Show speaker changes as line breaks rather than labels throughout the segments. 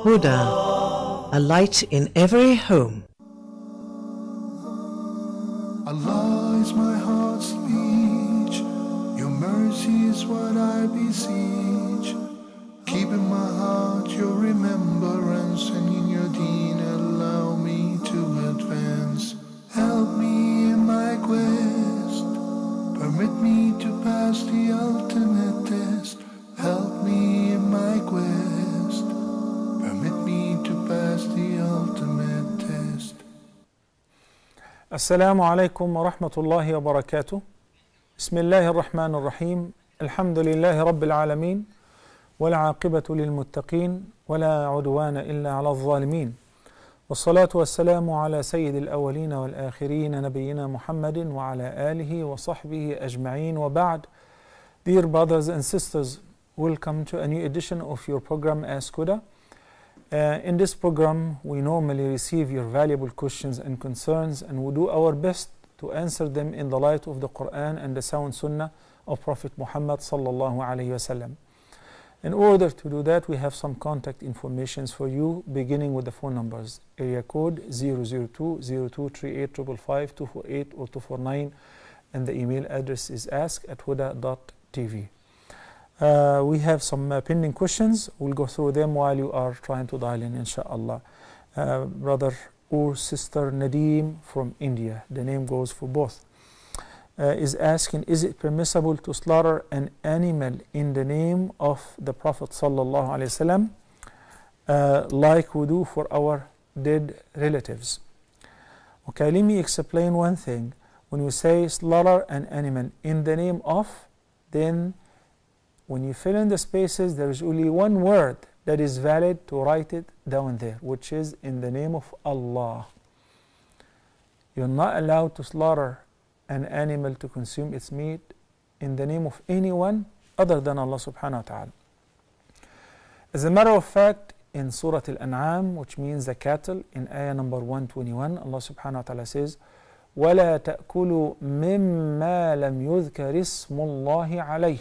Huda, a light in every home.
Allah is my heart's speech, your mercy is what I beseech. Keep in my heart your remembrance, and in your deen allow me to advance. Help me in my quest, permit me to pass the ultimate test. Help me in my quest, permit me to pass the ultimate test.
السلام عليكم ورحمة الله وبركاته. بسم الله الرحمن الرحيم. الحمد لله رب العالمين، والعاقبة للمتقين، ولا عدوان إلا على الظالمين، والصلاة والسلام على سيد الأولين والآخرين نبينا محمد وعلى آله وصحبه أجمعين. وبعد. Dear brothers and sisters, welcome to a new edition of your program Ask Huda. In this program, we normally receive your valuable questions and concerns, and we do our best to answer them in the light of the Quran and the sound Sunnah of Prophet Muhammad sallallahu alaihi wasallam. In order to do that, we have some contact informations for you, beginning with the phone numbers: area code 002-0238-555-248 or 249, and the email address is ask@huda.tv. We have some pending questions. We'll go through them while you are trying to dial in, inshallah. Brother or sister Nadeem from India, the name goes for both, is asking, is it permissible to slaughter an animal in the name of the Prophet sallallahu alaihi wasallam, like we do for our dead relatives? Okay, let me explain one thing. When we say slaughter an animal in the name of, then when you fill in the spaces, there is only one word that is valid to write it down there, which is in the name of Allah. You're not allowed to slaughter an animal to consume its meat in the name of anyone other than Allah subhanahu wa ta'ala. As a matter of fact, in Surah Al-An'am, which means the cattle, in ayah number 121, Allah subhanahu wa ta'ala says, وَلَا تَأْكُلُوا مِمَّا لَمْ يُذْكَرِ اسْمُ اللَّهِ عَلَيْهِ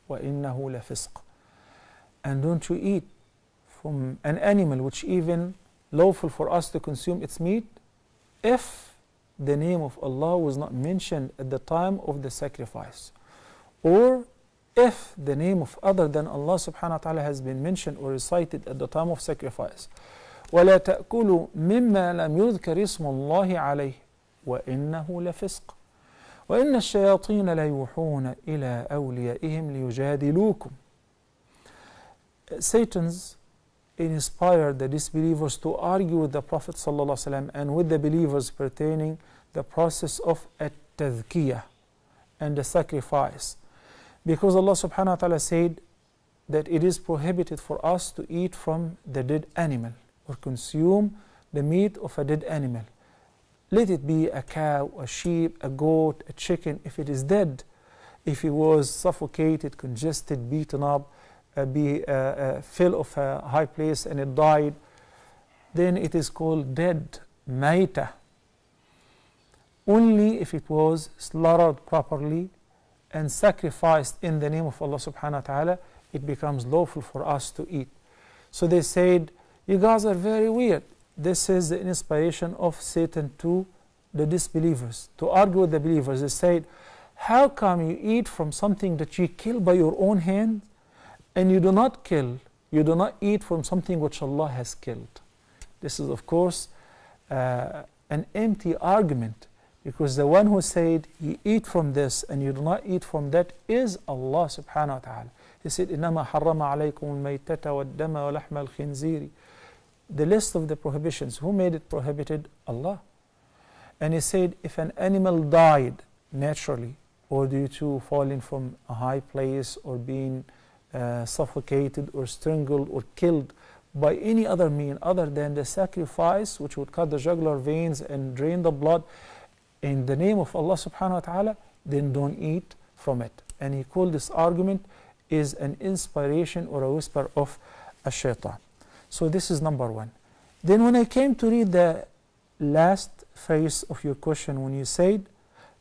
وَإِنَّهُ لَفِسْقٌ. And don't you eat from an animal which even lawful for us to consume its meat if the name of Allah was not mentioned at the time of the sacrifice, or if the name of other than Allah subhanahu wa ta'ala has been mentioned or recited at the time of sacrifice. وَلَا تَأْكُلُوا مِمَّا لَمْ يُذْكَرِ اسْمُ اللَّهِ عَلَيْهِ وَإِنَّهُ لَفِسْقٌ وَإِنَّ الشَّيَاطِينَ لَيُوحُونَ إِلَىٰ أَوْلِيَائِهِمْ لِيُجَادِلُوكُمْ. Satan's inspired the disbelievers to argue with the Prophet ﷺ and with the believers pertaining the process of at-tadhkiyah and the sacrifice, because Allah subhanahu wa ta'ala said that it is prohibited for us to eat from the dead animal or consume the meat of a dead animal. Let it be a cow, a sheep, a goat, a chicken. If it is dead, if it was suffocated, congested, beaten up, fell off a high place and it died, then it is called dead, maita. Only if it was slaughtered properly and sacrificed in the name of Allah subhanahu wa ta'ala, it becomes lawful for us to eat. So they said, you guys are very weird. This is the inspiration of Satan to the disbelievers, to argue with the believers. They said, how come you eat from something that you kill by your own hand, and you do not eat from something which Allah has killed? This is, of course, an empty argument, because the one who said, you eat from this and you do not eat from that, is Allah subhanahu wa ta'ala. He said, إِنَّمَا حَرَّمَ عَلَيْكُمُ الْمَيْتَةَ وَالدَّمَ وَلَحْمَ الْخِنْزِيرِ. The list of the prohibitions, who made it prohibited? Allah. And He said, if an animal died naturally, or due to falling from a high place, or being suffocated or strangled or killed by any other mean other than the sacrifice, which would cut the jugular veins and drain the blood in the name of Allah subhanahu wa ta'ala, then don't eat from it. And he called this argument is an inspiration or a whisper of a shaitan. So this is number one. Then when I came to read the last phrase of your question, when you said,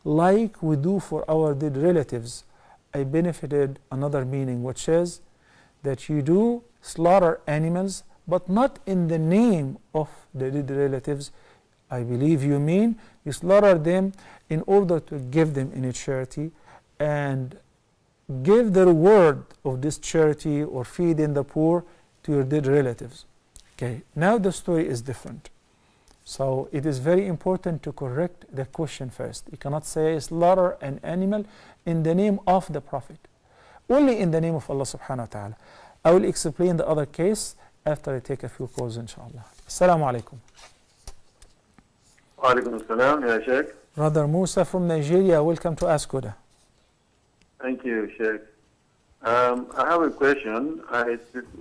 like we do for our dead relatives, I benefited another meaning, which is that you do slaughter animals but not in the name of the dead relatives. I believe you mean you slaughter them in order to give them in a charity and give the reward of this charity or feeding the poor to your dead relatives. Okay, now the story is different. So it is very important to correct the question first. You cannot say slaughter an animal in the name of the Prophet, only in the name of Allah subhanahu wa ta'ala. I will explain the other case after I take a few calls, inshallah. Assalamu alaikum.
Wa alaikum assalam, ya Sheikh.
Brother Musa from Nigeria, welcome to Ask Huda.
Thank you, Sheikh. I have a question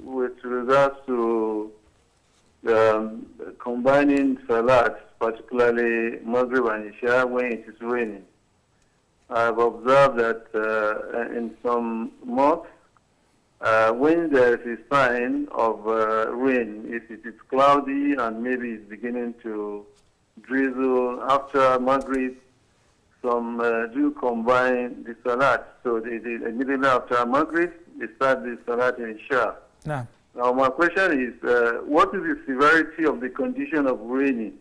with regards to combining Salat, particularly Maghrib and Isha, when it is raining. I've observed that in some mosques, when there is a sign of rain, if it is cloudy and maybe it's beginning to drizzle after Maghrib, some do combine the Salat. So they immediately after Maghrib, they start the Salat in Isha.
No.
Now my question is, what is the severity of the condition of raining?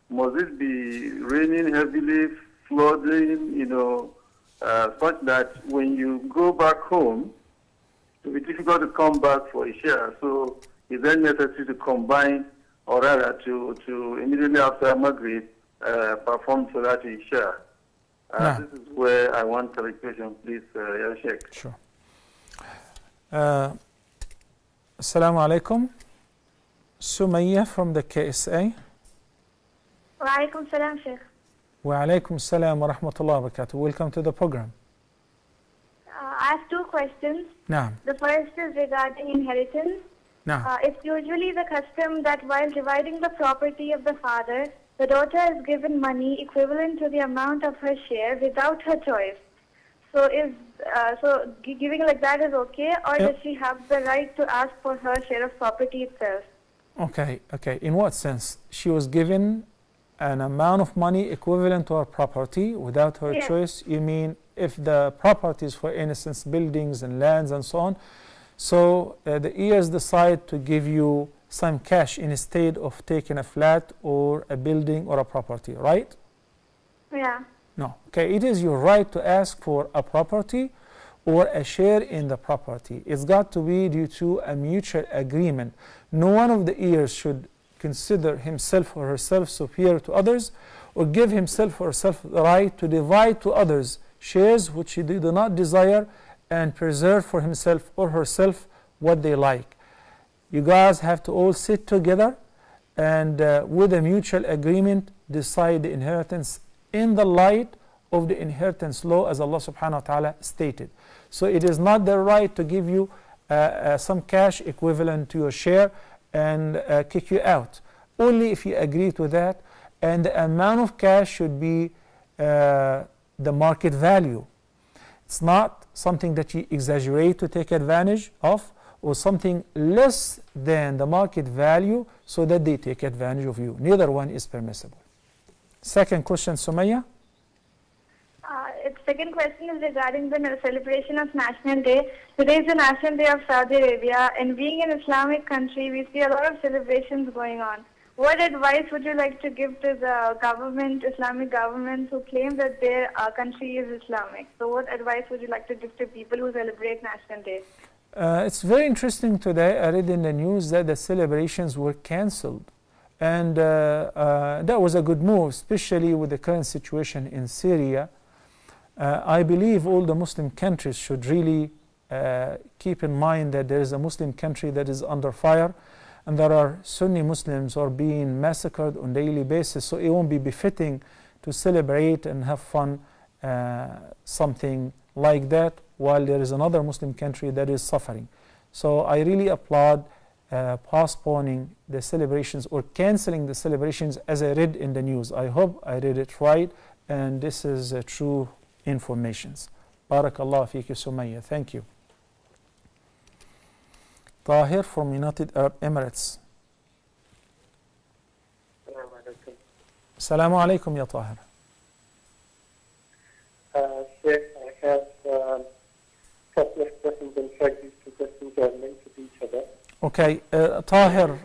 Must it be raining heavily, flooding, such that when you go back home, it will be difficult to come back for Isha. So is it necessary to combine, or rather to immediately after Maghrib perform Salat Isha? This is where I want clarification, please, Ya Sheikh.
Sure. Assalamu alaikum. Sumayya from the KSA.
Wa alaikum salam, Sheikh.
Wa alaikum salam wa rahmatullahi wa barakatuh. Welcome to the program.
I have two questions.
Naam.
The first is regarding inheritance.
Naam.
It's usually the custom that while dividing the property of the father, the daughter is given money equivalent to the amount of her share without her choice. So giving like that is okay, or does she have the right to ask for her share of property itself?
Okay. In what sense? She was given an amount of money equivalent to her property without her choice? You mean if the properties, for instance, buildings and lands and so on, so the heirs decide to give you some cash instead of taking a flat or a building or a property, right?
Yeah.
No. Okay, it is your right to ask for a property or a share in the property. It's got to be due to a mutual agreement. No one of the heirs should consider himself or herself superior to others, or give himself or herself the right to divide to others shares which he do not desire and preserve for himself or herself what they like. You guys have to all sit together and with a mutual agreement decide the inheritance in the light of the inheritance law as Allah subhanahu wa ta'ala stated. So it is not their right to give you some cash equivalent to your share and kick you out. Only if you agree to that, and the amount of cash should be the market value. It's not something that you exaggerate to take advantage of, or something less than the market value so that they take advantage of you. Neither one is permissible. Second question, Sumaya.
Its second question is regarding the celebration of National Day. Today is the National Day of Saudi Arabia, and being an Islamic country, we see a lot of celebrations going on. What advice would you like to give to the government, Islamic governments who claim that their country is Islamic? So what advice would you like to give to people who celebrate National Day?
It's very interesting today. I read in the news that the celebrations were cancelled. And that was a good move, especially with the current situation in Syria. I believe all the Muslim countries should really keep in mind that there is a Muslim country that is under fire, and there are Sunni Muslims who are being massacred on a daily basis. So it won't be befitting to celebrate and have fun something like that while there is another Muslim country that is suffering. So I really applaud postponing the celebrations or cancelling the celebrations as I read in the news. I hope I read it right and this is true informations. Barakallah feeki Sumayya. Thank you. Tahir from United Arab Emirates. Assalamu alaikum ya Tahir.
Sheikh, I have a couple of questions and try these two questions are linked with each other.
Okay, Tahir,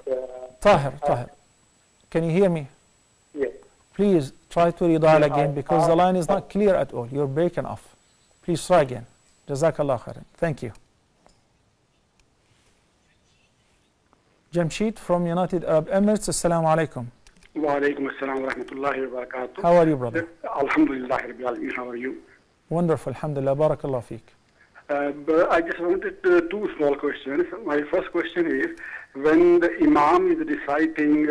can you hear me?
Yes.
Please try to redial again because the line is not clear at all. You're breaking off. Please try again. Jazakallah khairan. Thank you. Jamshid from United Arab Emirates. Assalamu alaikum.
Wa alaikum assalam wa rahmatullahi wa barakatuh.
How are you, brother?
Alhamdulillah Rabbil Alameen. How are you?
Wonderful, alhamdulillah. Barakallah feek.
But I just wanted two small questions. My first question is, when the Imam is reciting,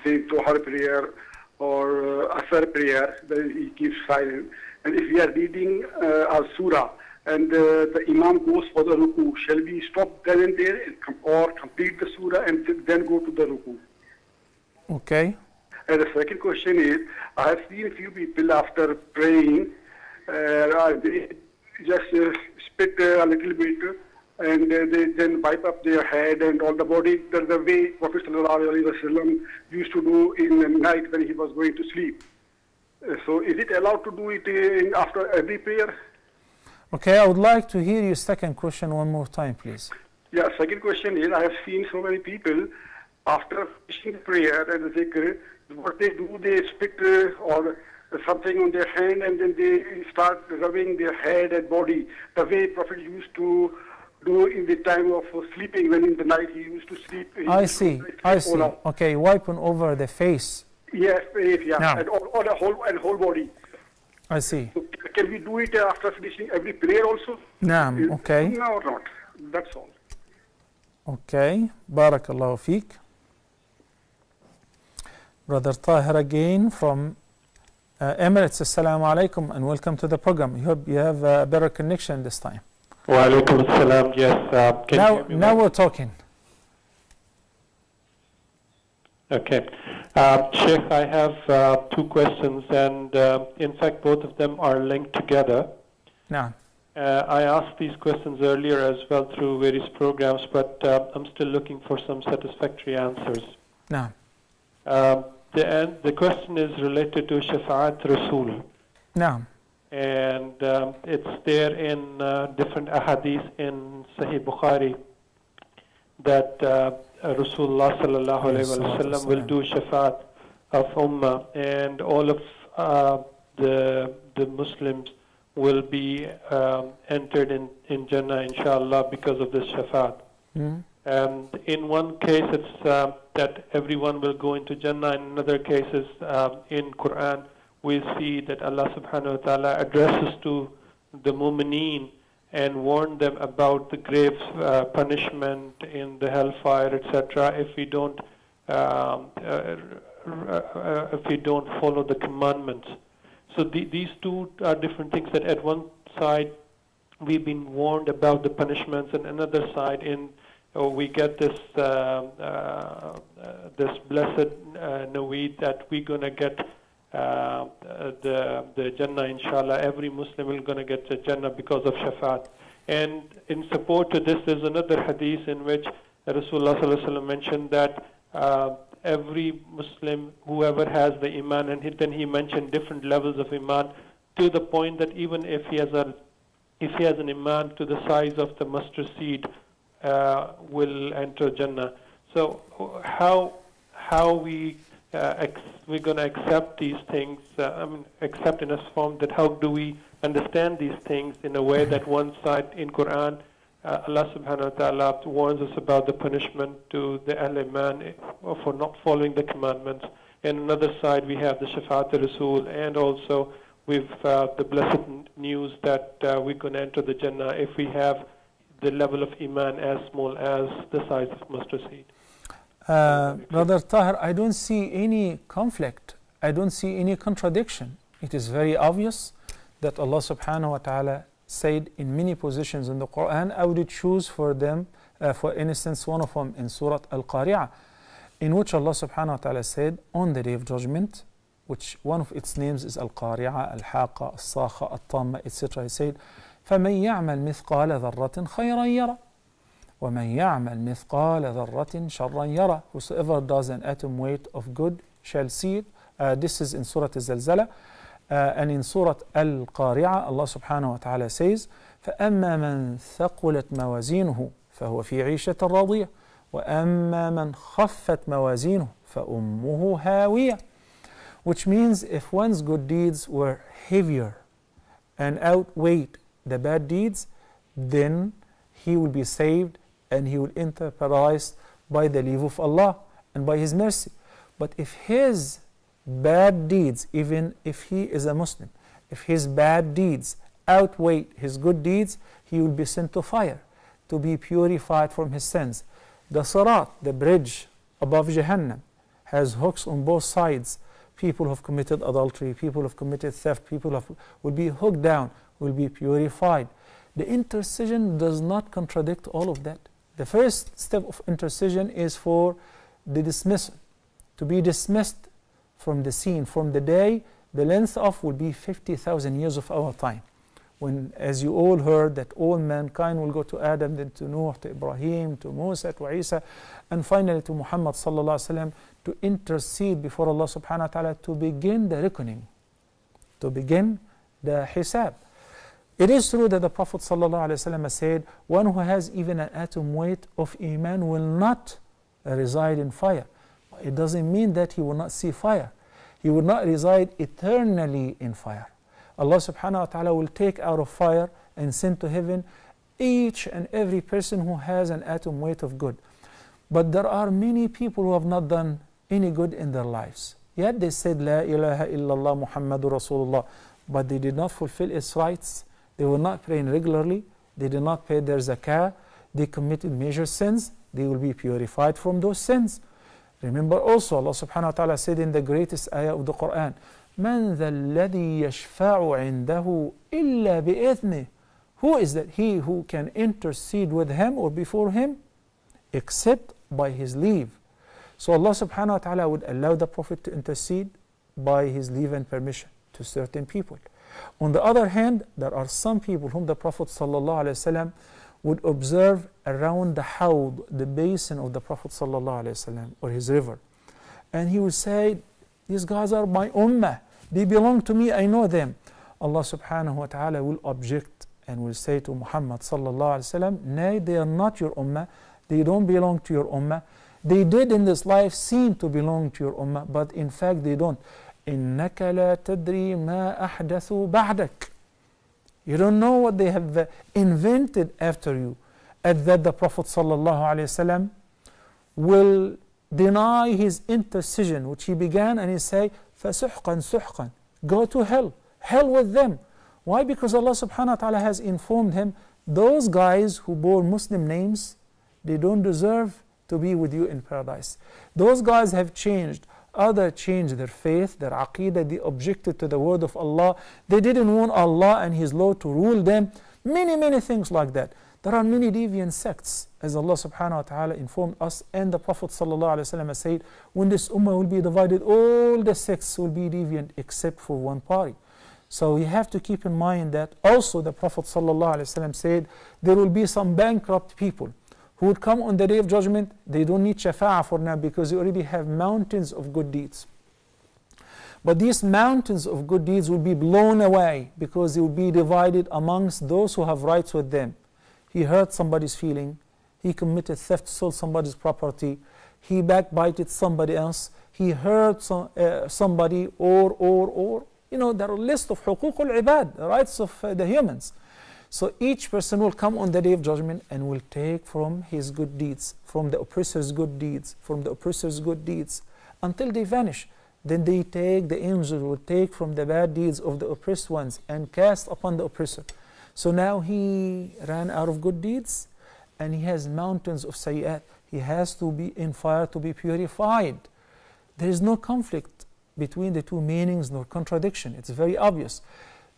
say, Tohar prayer or Asr prayer, then he keeps silent. And if we are reading a surah and the Imam goes for the ruku, shall we stop then and there or complete the surah and then go to the ruku?
Okay.
And the second question is, I have seen a few people after praying, they just spit a little bit and they then wipe up their head and all the body the way Prophet ﷺ used to do in the night when he was going to sleep. So is it allowed to do it after every prayer?
Okay, I would like to hear your second question one more time, please.
Yeah, second question is, I have seen so many people after finishing prayer and the zikr, what they do, they spit or something on their hand and then they start rubbing their head and body the way Prophet used to do in the time of sleeping, when in the night he used to sleep.
I see. Okay, wiping over the face.
Yes, yeah,
Now.
and all the whole body.
I see.
So can we do it after finishing every prayer also?
Naam, okay.
No or not. That's all.
Okay, barakallahu feek. Brother Tahir again from Emirates. Assalamu alaikum and welcome to the program. I hope you have a better connection this time.
Wa alaikum assalam. Yes. Can you hear me
now
well?
we're talking.
Okay. Sheikh, I have two questions, and in fact, both of them are linked together.
Now,
I asked these questions earlier as well through various programs, but I'm still looking for some satisfactory answers.
now,
The question is related to Shafa'at Rasul,
now.
and it's there in different ahadith in Sahih Bukhari that Rasulullah sallallahu alayhi wa sallam will do shafa'at of ummah, and all of the Muslims will be entered in Jannah inshallah because of this shafa'at. And in one case it's that everyone will go into Jannah. In another cases in Quran we see that Allah subhanahu wa ta'ala addresses to the mu'mineen and warn them about the grave punishment in the hellfire, etc. if we don't follow the commandments. So these two are different things, that at one side we've been warned about the punishments, and another side we get this this blessed naweed that we're gonna get the Jannah inshallah. Every Muslim is gonna get the Jannah because of Shafa'at. And in support to this, there's another hadith in which Rasulullah sallallahu alaihi wasallam mentioned that every Muslim, whoever has the iman, and then he mentioned different levels of iman, to the point that even if he has an iman to the size of the mustard seed, will enter Jannah. So how we're going to accept these things, accept in a form that how do we understand these things in a way that one side in Quran, Allah subhanahu wa ta'ala warns us about the punishment to the Al-Iman for not following the commandments. And another side we have the Shafa'at al-Rasul, and also we've the blessed news that we're going to enter the Jannah if we have the level of Iman as small as the size of mustard seed.
Brother Tahir, I don't see any conflict. I don't see any contradiction. It is very obvious that Allah subhanahu wa ta'ala said in many positions in the Quran. I would choose for them, for instance, one of them in Surah Al-Qari'ah, in which Allah subhanahu wa ta'ala said, on the day of judgment, which one of its names is Al-Qari'ah, Al-Haqa, Al-Sakha, Al-Tamma, etc. He said, فَمَنْ يَعْمَلْ مِثْقَالَ ذَرَّةٍ خَيْرًا يَرَى وَمَنْ يَعْمَلْ مِثْقَالَ ذَرَّةٍ شَرًّا يَرَى. Whosoever does an atom weight of good shall see it. This is in Surah Al-Zalzala. And in Surah Al-Qari'ah, Allah subhanahu wa ta'ala says, فَأَمَّا مَنْ ثَقُلَتْ مَوَازِينُهُ فَهُوَ فِي عِيشَةٍ رَاضِيَةٍ وَأَمَّا مَنْ خَفَّتْ مَوَازِينُهُ فَأُمُّهُ هَاوِيَةٌ. Which means if one's good deeds were heavier and outweighed the bad deeds, then he will be saved and he will enter paradise by the leave of Allah and by His mercy. But if his bad deeds, even if he is a Muslim, if his bad deeds outweigh his good deeds, he will be sent to fire to be purified from his sins. The Sirat, the bridge above Jahannam, has hooks on both sides. People who have committed adultery, people who have committed theft, people who will be hooked down, will be purified. The intercession does not contradict all of that. The first step of intercession is for the dismissal, to be dismissed from the scene, from the day. The length of will be 50,000 years of our time. When, as you all heard, that all mankind will go to Adam, then to Nuh, to Ibrahim, to Musa, to Isa, and finally to Muhammad sallallahu alaihi wasallam, to intercede before Allah subhanahu wa ta'ala to begin the reckoning, to begin the hisab. It is true that the Prophet sallallahu alaihi wasallam said, one who has even an atom weight of iman will not reside in fire. It doesn't mean that he will not see fire. He will not reside eternally in fire. Allah subhanahu wa ta'ala will take out of fire and send to heaven each and every person who has an atom weight of good. But there are many people who have not done any good in their lives. Yet they said, La ilaha illallah Muhammadur Rasulullah, but they did not fulfill its rights. They were not praying regularly. They did not pay their zakah. They committed major sins. They will be purified from those sins. Remember also, Allah subhanahu wa ta'ala said in the greatest ayah of the Quran, مَنْ ذَا الَّذِي يَشْفَعُ عِنْدَهُ إِلَّا بِإِذْنِهِ. Who is that? He who can intercede with him or before him, except by his leave. So Allah subhanahu wa ta'ala would allow the Prophet to intercede by his leave and permission to certain people. On the other hand, there are some people whom the Prophet sallallahu alaihi wasallam would observe around the hawd, the basin of the Prophet sallallahu alaihi wasallam, or his river. And he would say, these guys are my ummah. They belong to me, I know them. Allah subhanahu wa ta'ala will object and will say to Muhammad sallallahu alaihi wasallam, nay, they are not your ummah. They don't belong to your ummah. They did in this life seem to belong to your ummah, but in fact they don't. إِنَّكَ لَا تَدْرِي مَا أَحْدَثُوا بَعْدَكَ. You don't know what they have invented after you. At that the Prophet sallallahu alaihi wasallam will deny his intercession, which he began, and he say, فَسُحْقًا سُحْقًا. Go to hell. Hell with them. Why? Because Allah subhanahu wa ta'ala has informed him, those guys who bore Muslim names, they don't deserve to be with you in paradise. Those guys have changed. Others changed their faith, their aqeedah, they objected to the word of Allah. They didn't want Allah and His law to rule them. Many things like that. There are many deviant sects, as Allah subhanahu wa ta'ala informed us, and the Prophet sallallahu alaihi wasallam said, when this ummah will be divided, all the sects will be deviant except for one party. So we have to keep in mind that also the Prophet sallallahu alaihi wasallam said, there will be some bankrupt people who would come on the Day of Judgment. They don't need shafa'ah for now because they already have mountains of good deeds. But these mountains of good deeds will be blown away because they will be divided amongst those who have rights with them. He hurt somebody's feeling, he committed theft, stole somebody's property, he backbited somebody else, he hurt somebody, or you know, there are a list of huquq al-ibad, the rights of the humans. So each person will come on the Day of Judgment and will take from his good deeds, from the oppressor's good deeds, from the oppressor's good deeds, until they vanish. Then the angels will take from the bad deeds of the oppressed ones and cast upon the oppressor. So now he ran out of good deeds and he has mountains of sayyat. He has to be in fire to be purified. There is no conflict between the two meanings nor contradiction. It's very obvious.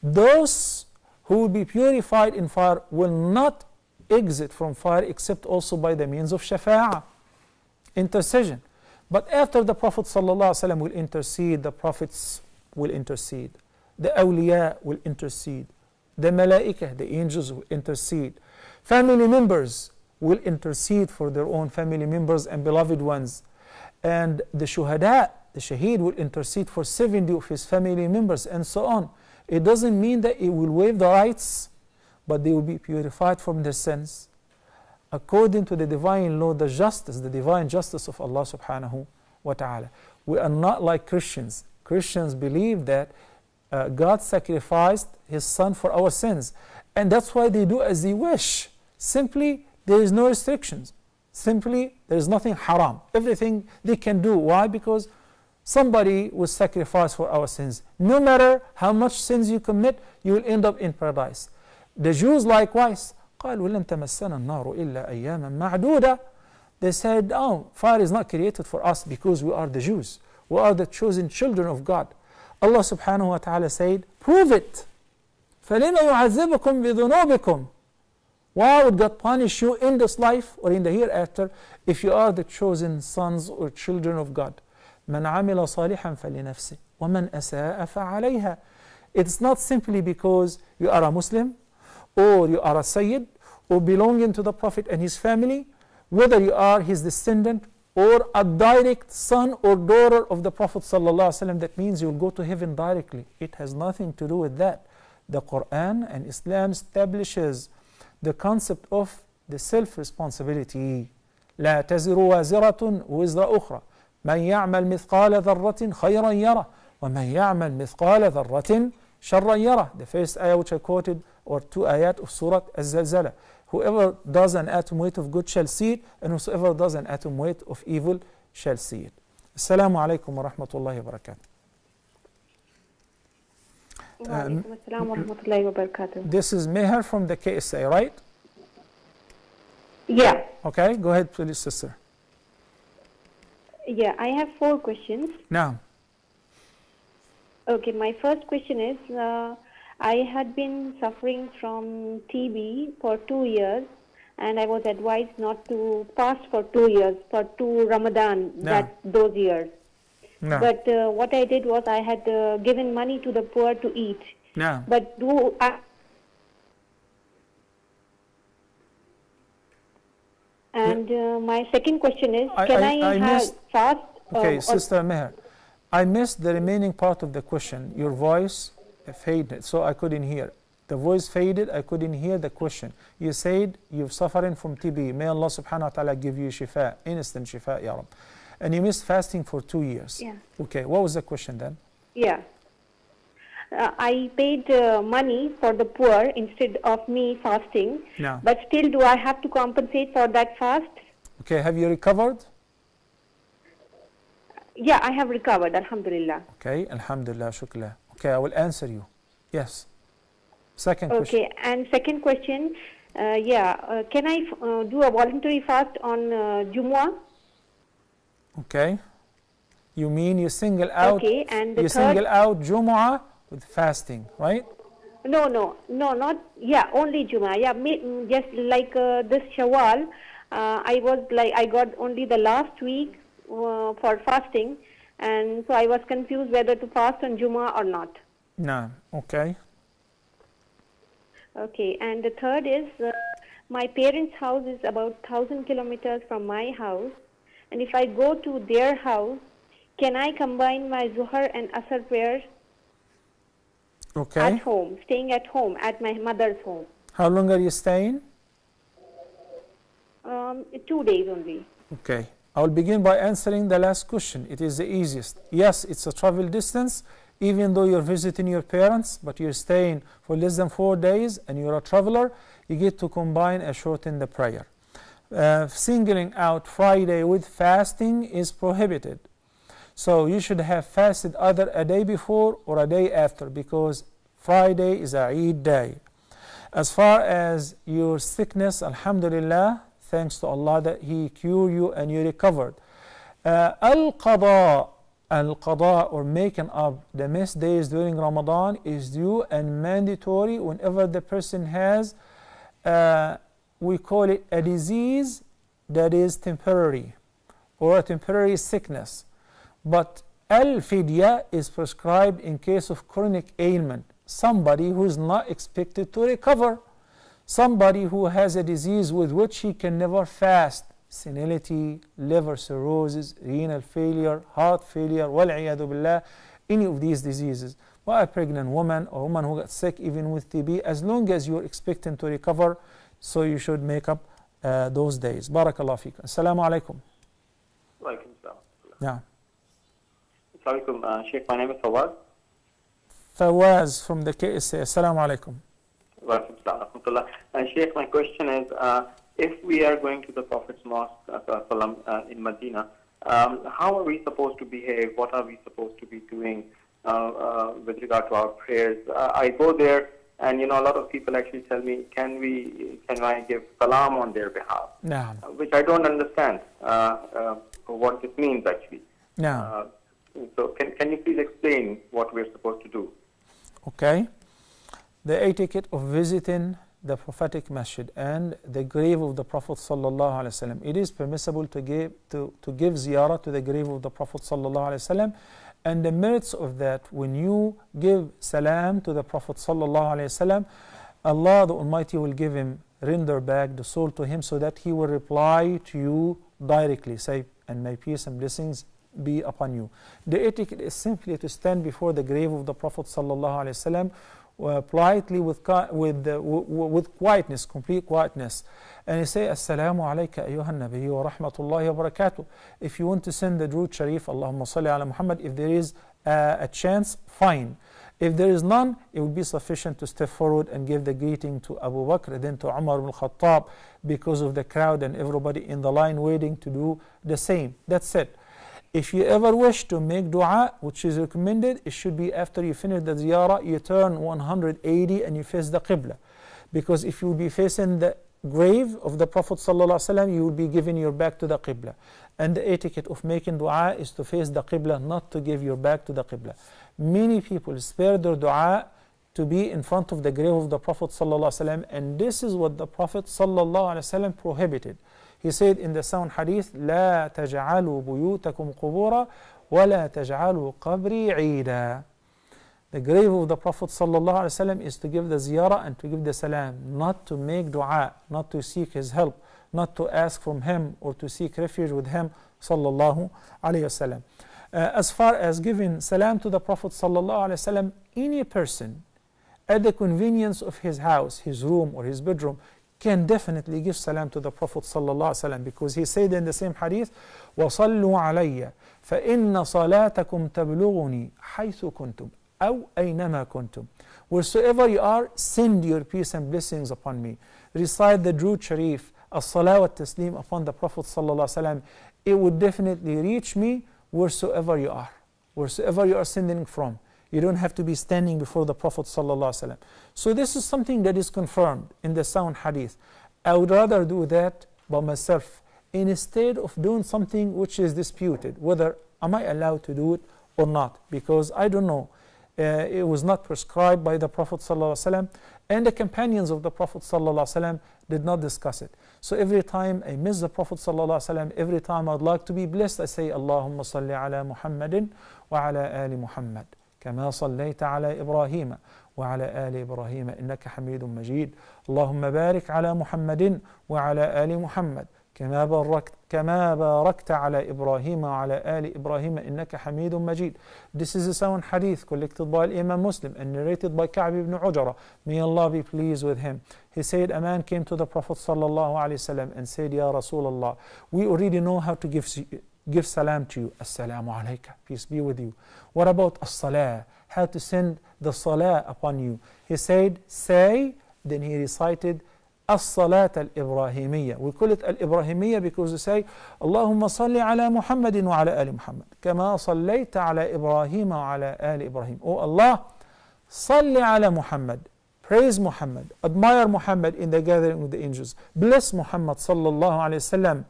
Those who will be purified in fire will not exit from fire except also by the means of shafa'ah, intercession. But after the Prophet ﷺ will intercede, the prophets will intercede, the awliya will intercede, the malaikah, the angels will intercede, family members will intercede for their own family members and beloved ones, and the shuhada, the shaheed, will intercede for 70 of his family members, and so on. It doesn't mean that it will waive the rights, but they will be purified from their sins. according to the divine law, the justice, the divine justice of Allah subhanahu wa ta'ala. We are not like Christians. Christians believe that God sacrificed His Son for our sins, and that's why they do as they wish. Simply, there is no restrictions. Simply, there is nothing haram. Everything they can do. Why? Because somebody was sacrificed for our sins. No matter how much sins you commit, you will end up in paradise. The Jews likewise, قالوا لن تمسنا النار إلا أياما معدودة. They said, oh, fire is not created for us because we are the Jews. We are the chosen children of God. Allah subhanahu wa ta'ala said, prove it. فَلِمَ يُعَذِّبُكُمْ بِذُنُوبِكُمْ. Why would God punish you in this life or in the hereafter if you are the chosen sons or children of God? مَنْ عَمِلَ صَالِحًا فَلِنَفْسِهِ وَمَنْ أَسَاءَ فَعَلَيْهَا. It's not simply because you are a Muslim or you are a Sayyid or belonging to the Prophet and his family, whether you are his descendant or a direct son or daughter of the Prophet ﷺ, that means you will go to heaven directly. It has nothing to do with that. The Quran and Islam establishes the concept of the self-responsibility. لا تزر وازرة وزر أخرى من يعمل مثقال ذرة خيرا يره ومن يعمل مثقال ذرة شرا يره. The first ayah which I quoted, or two ayat of Surah Az-Zalzala. Whoever does an atom weight of good shall see it, and whosoever does an atom weight of evil shall see it. Assalamu alaikum wa rahmatullahi wa barakatuh. This is Meher from the KSA, right?
Yeah.
Okay, go ahead please, sister.
Yeah, I have 4 questions.
Now.
Okay, my first question is, I had been suffering from TB for 2 years, and I was advised not to fast for 2 years, for 2 Ramadan, those years.
No.
But what I did was I had given money to the poor to eat.
No.
But do I... And my second question is, can I have fast?
Okay, Sister Meher, I missed the remaining part of the question. Your voice faded, so I couldn't hear. The voice faded, I couldn't hear the question. You said you're suffering from TB. May Allah subhanahu wa ta'ala give you shifa, instant shifa, ya Rab. And you missed fasting for 2 years.
Yeah.
Okay, what was the question then?
Yeah. I paid money for the poor instead of me fasting.
No.
But still, do I have to compensate for that fast?
Okay, have you recovered?
Yeah, I have recovered, alhamdulillah.
Okay, alhamdulillah, shukla. Okay, I will answer you. Yes. Second question.
Okay, and second question, can I do a voluntary fast on Jumu'ah?
Okay. You mean you single out?
Okay, and
you single out Jumu'ah with fasting, right?
No, not, only Jumu'ah. Yeah, just like this Shawwal, I got only the last week for fasting, and so I was confused whether to fast on Jumu'ah or not.
No, okay.
Okay, and the third is, my parents' house is about 1,000 kilometers from my house, and if I go to their house, can I combine my Zuhr and Asr prayers at home, staying at home, at my mother's home?
How long are you staying?
2 days only.
Okay. I will begin by answering the last question. It is the easiest. Yes, it's a travel distance, even though you're visiting your parents, but you're staying for less than 4 days and you're a traveler, you get to combine and shorten the prayer. Singling out Friday with fasting is prohibited. So you should have fasted either a day before or a day after, because Friday is a Eid day. As far as your sickness, alhamdulillah, thanks to Allah that He cured you and you recovered. Al-Qada, or making up the missed days during Ramadan is due and mandatory whenever the person has, we call it a disease that is temporary, or a temporary sickness. But al-fidya is prescribed in case of chronic ailment, somebody who is not expected to recover. Somebody who has a disease with which he can never fast, senility, liver cirrhosis, renal failure, heart failure, wal-'iyadu billah, any of these diseases. Or a pregnant woman or woman who got sick even with TB, as long as you're expecting to recover, so you should make up those days. Barakallah fikum. Assalamu alaikum.
Walaikum salam.
Yeah.
Assalamualaikum, Sheikh. My name is Fawaz.
Fawaz from the KSA. Assalamu alaikum.
Walaikum salam. Sheikh, my question is, if we are going to the Prophet's Mosque in Medina, how are we supposed to behave? What are we supposed to be doing with regard to our prayers? I go there, and a lot of people actually tell me, can I give salam on their behalf?
No.
Which I don't understand what this means actually.
No.
So can you please explain what we're supposed to do?
Okay. The etiquette of visiting the prophetic masjid and the grave of the Prophet sallallahu alaihi wasallam. It is permissible to give ziyarah to the grave of the Prophet sallallahu alaihi wasallam, and the merits of that, when you give salam to the Prophet sallallahu alaihi wasallam, Allah the Almighty will render back the soul to him, so that he will reply to you directly. Say, and may peace and blessings be upon you. The etiquette is simply to stand before the grave of the Prophet sallallahu alaihi wasallam politely with quietness, complete quietness, and you say, Assalamu alayka ayyuhan nabiyyu wa rahmatullahi wa barakatuh. If you want to send the Durood Sharif, Allahumma salli ala Muhammad, if there is a chance, fine. If there is none, it would be sufficient to step forward and give the greeting to Abu Bakr, then to Umar ibn Khattab, because of the crowd and everybody in the line waiting to do the same. That's it. If you ever wish to make dua, which is recommended, it should be after you finish the ziyarah, you turn 180 and you face the Qibla. Because if you will be facing the grave of the Prophet ﷺ, you will be giving your back to the Qibla. And the etiquette of making dua is to face the Qibla, not to give your back to the Qibla. Many people spare their dua to be in front of the grave of the Prophet ﷺ, and this is what the Prophet ﷺ prohibited. He said in the sound hadith, لا تجعلوا بيوتكم قبورا ولا تجعلوا قبري عيدا. The grave of the Prophet ﷺ is to give the ziyarah and to give the salam, not to make dua, not to seek his help, not to ask from him or to seek refuge with him sallallahu alayhi wasallam. As far as giving salam to the Prophet sallallahu alayhi wasallam, any person at the convenience of his house, his room or his bedroom, can definitely give salam to the Prophet sallallahu alaihi wasallam, because he said in the same hadith, وَصَلُّوا عَلَيَّ فَإِنَّ صَلَاتَكُمْ تَبْلُغُنِي حَيْثُ كُنْتُمْ أَوْ أَيْنَمَا كُنْتُمْ. Wheresoever you are, send your peace and blessings upon me. Recite the Durood Sharif, as-salah wa taslim upon the Prophet sallallahu alaihi wasallam. It would definitely reach me wheresoever you are sending from. You don't have to be standing before the Prophet ﷺ. So this is something that is confirmed in the sound hadith. I would rather do that by myself instead of doing something which is disputed, whether am I allowed to do it or not, because I don't know. It was not prescribed by the Prophet ﷺ, and the companions of the Prophet ﷺ did not discuss it. So every time I miss the Prophet ﷺ, every time I'd like to be blessed, I say, Allahumma salli ala Muhammadin wa ala ali Muhammad. كما صليت على إبراهيم وعلى آل إبراهيم إنك حميد مجيد. اللهم بارك على محمد وعلى آل محمد كما باركت على إبراهيم وعلى آل إبراهيم إنك حميد مجيد. This is a sound hadith collected by Imam Muslim and narrated by Ka'b ibn Ujra. May Allah be pleased with him. He said, a man came to the Prophet sallallahu alaihi wasallam and said, Ya Rasulullah, we already know how to give salam to you. Assalamu alayka, peace be with you. What about as-salah? How to send the salah upon you? He said, say, then he recited as-salat al-Ibrahimiyya. We call it al-Ibrahimiyya because we say, Allahumma salli ala Muhammadin wa ala ali Muhammad. Kama sallayta ala Ibrahim wa ala ali Ibrahim. Oh Allah, salli ala Muhammad. Praise Muhammad. Admire Muhammad in the gathering of the angels. Bless Muhammad sallallahu alayhi wasallam,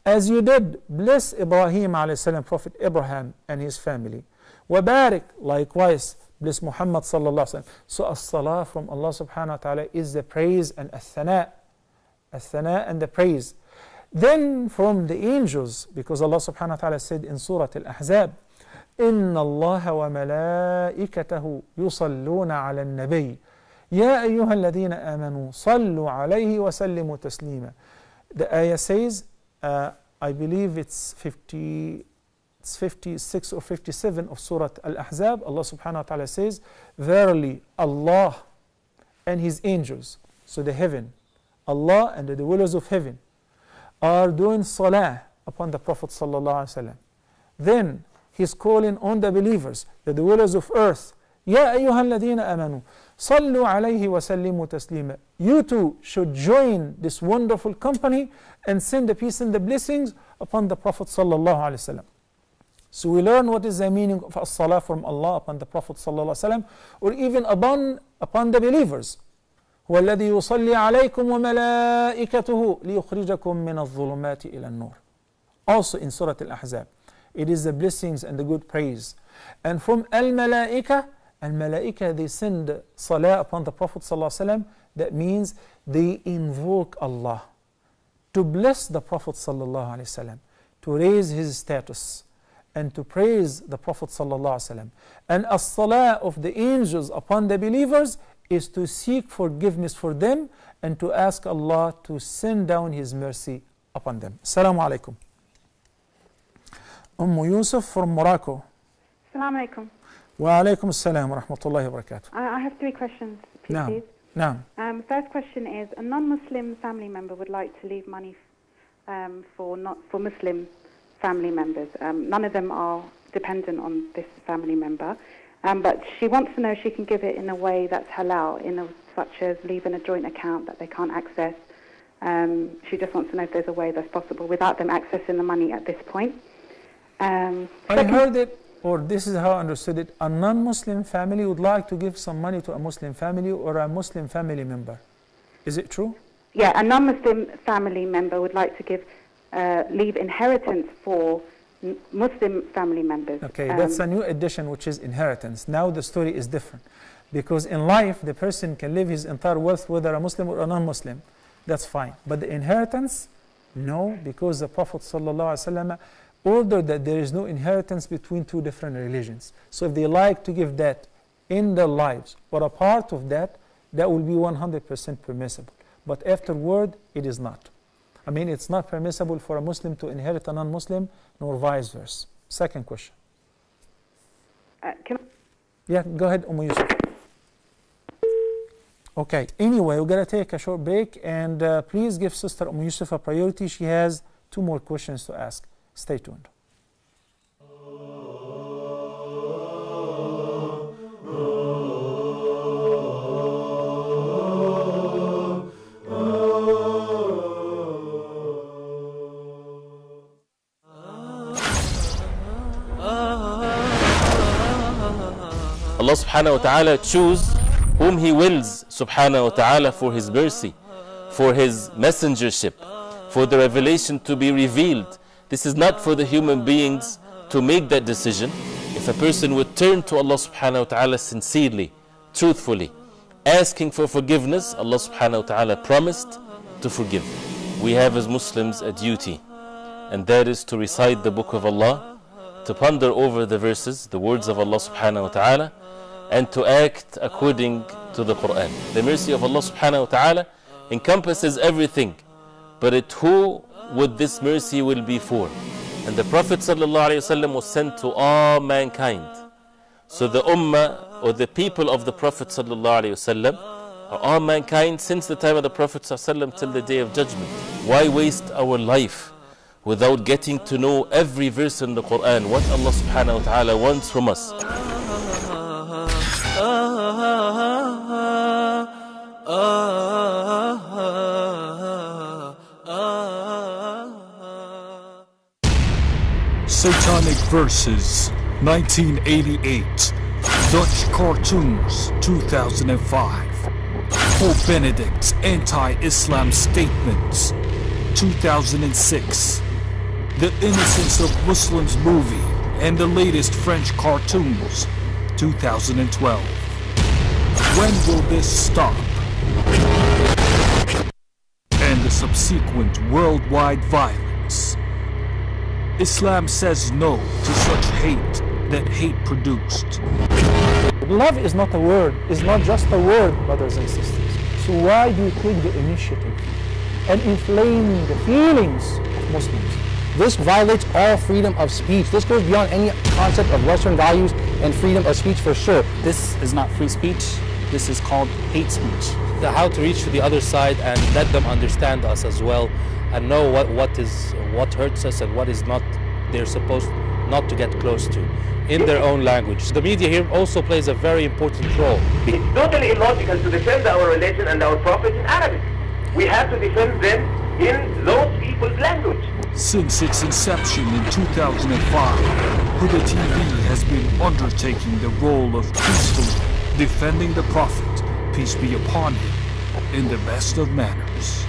as you did bless Ibrahim alayhi salam, Prophet Abraham and his family. Wabarik, likewise, bless Muhammad sallallahu alayhi wasallam. So as-salah from Allah subhanahu wa ta'ala is the praise and as-thana and the praise. Then from the angels, because Allah subhanahu wa ta'ala said in Surah Al-Ahzab, إِنَّ اللَّهَ وَمَلَائِكَتَهُ يُصَلُّونَ عَلَى النَّبِيِّ يَا أَيُّهَا الَّذِينَ آمَنُوا صَلُّوا عَلَيْهِ وَسَلِّمُوا تَسْلِيمًا. The ayah says, I believe it's 56 or 57 of Surah Al-Ahzab. Allah subhanahu wa ta'ala says, verily Allah and His angels, so the heaven, Allah and the dwellers of heaven, are doing salah upon the Prophet ﷺ, then he's calling on the believers, the dwellers of earth, يا أيها الذين آمنوا صلوا عليه وسلموا تسليما. You too should join this wonderful company and send the peace and the blessings upon the Prophet ﷺ. So we learn what is the meaning of as-salah from Allah upon the Prophet ﷺ, or even upon the believers. هو الذي يصلي عليكم وملائكته ليخرجكم من الظلمات إلى النور. Also in Surah Al-Ahzab, it is the blessings and the good praise. And from al-malaika, al-malaika, they send salah upon the Prophet ﷺ. That means they invoke Allah to bless the Prophet ﷺ, to raise his status, and to praise the Prophet ﷺ. And as-salah of the angels upon the believers is to seek forgiveness for them and to ask Allah to send down His mercy upon them. Assalamu alaikum. Yusuf from Morocco.
Assalamu alaikum.
Wa alaikum assalam wa rahmatullahi wa barakatuh.
I have three questions, please.
Naam.
First question is, a non-Muslim family member would like to leave money for Muslim family members. None of them are dependent on this family member, but she wants to know if she can give it in a way that's halal, such as leaving a joint account that they can't access. She just wants to know if there's a way that's possible without them accessing the money at this point.
I heard it, or this is how I understood it, a non-Muslim family would like to give some money to a Muslim family or a Muslim family member. Is it true?
Yeah, a non-Muslim family member would like to leave inheritance for Muslim family members.
Okay, that's a new addition, which is inheritance. Now the story is different. Because in life, the person can leave his entire wealth, whether a Muslim or a non-Muslim. That's fine. But the inheritance, no, because the Prophet ﷺ ordered that there is no inheritance between two different religions. So if they like to give that in their lives, or a part of that, that will be 100% permissible. But afterward, it is not. I mean, it's not permissible for a Muslim to inherit a non-Muslim, nor vice versa. Second question. Yeah, go ahead, Yusuf. Okay, anyway, we're going to take a short break, and please give Sister Yusuf a priority. She has 2 more questions to ask. Stay tuned.
Allah subhanahu wa ta'ala choose whom He wills subhanahu wa ta'ala for His mercy, for His messengership, for the revelation to be revealed. This is not for the human beings to make that decision. If a person would turn to Allah subhanahu wa ta'ala sincerely, truthfully, asking for forgiveness, Allah subhanahu wa ta'ala promised to forgive. We have as Muslims a duty, and that is to recite the book of Allah, to ponder over the verses, the words of Allah subhanahu wa ta'ala, and to act according to the Quran. The mercy of Allah subhanahu wa ta'ala encompasses everything, but who would this mercy will be for? And the Prophet sallallahu alaihi wasallam was sent to all mankind. So the ummah, or the people of the Prophet sallallahu alaihi wasallam, are all mankind since the time of the Prophet sallallahu alaihi wasallam till the day of judgment. Why waste our life without getting to know every verse in the Quran, what Allah subhanahu wa ta'ala wants from us?
Satanic Verses 1988, Dutch Cartoons 2005, Pope Benedict's Anti-Islam Statements 2006, The Innocence of Muslims movie and the latest French cartoons 2012. When will this stop? And the subsequent worldwide violence. Islam says no to such hate that hate produced.
Love is not a word, it's not just a word, brothers and sisters. So why do you take the initiative and inflame the feelings of Muslims?
This violates all freedom of speech. This goes beyond any concept of Western values and freedom of speech for sure.
This is not free speech, this is called hate speech. How to reach to the other side and let them understand us as well.
and know what hurts us and what is not, they're supposed not to get close to in their own language. The media here also plays a very important role.
It's totally illogical to defend our religion and our prophets in Arabic. We have to defend them in those people's language.
Since its inception in 2005, Huda TV has been undertaking the role of peacefully defending the Prophet, peace be upon him, in the best of manners.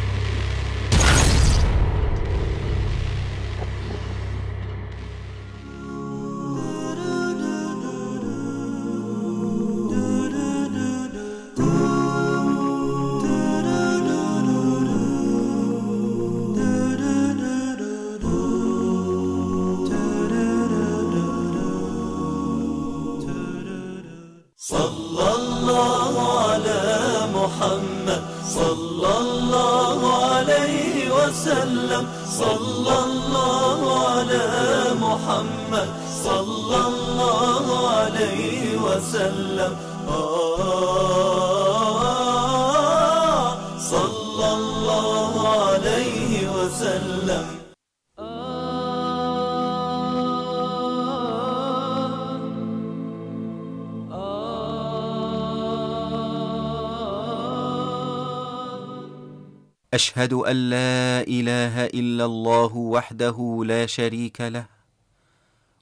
أشهد أن لا إله إلا الله وحده لا شريك له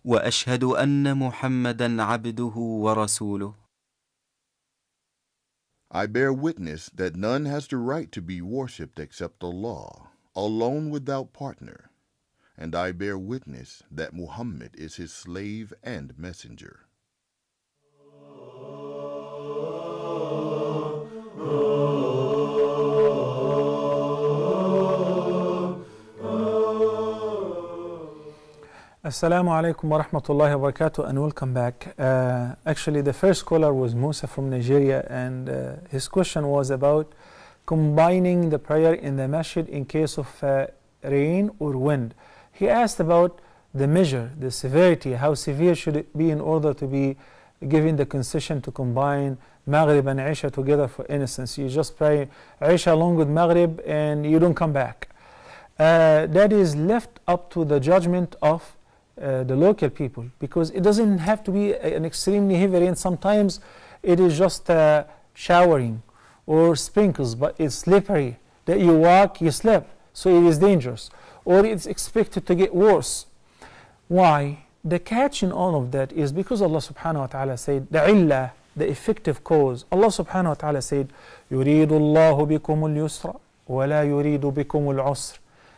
وأشهد أن محمدا عبده ورسوله.
I bear witness that none has the right to be worshipped except Allah, alone without partner, and I bear witness that Muhammad is his slave and messenger.
Assalamu alaikum wa rahmatullahi wa barakatuh, and welcome back. Actually, the first caller was Musa from Nigeria, and his question was about combining the prayer in the masjid in case of rain or wind. He asked about the measure, the severity, how severe should it be in order to be given the concession to combine Maghrib and Isha together. For instance, you just pray Isha along with Maghrib and you don't come back. That is left up to the judgment of the local people, because it doesn't have to be an extremely heavy rain. Sometimes it is just showering or sprinkles, but it's slippery that you walk, you slip, so it is dangerous, or it's expected to get worse. Why? The catch in all of that is because Allah subhanahu wa ta'ala said the illah, the effective cause. Allah subhanahu wa ta'ala said يريد الله بكم اليسر ولا يريد بكم العسر.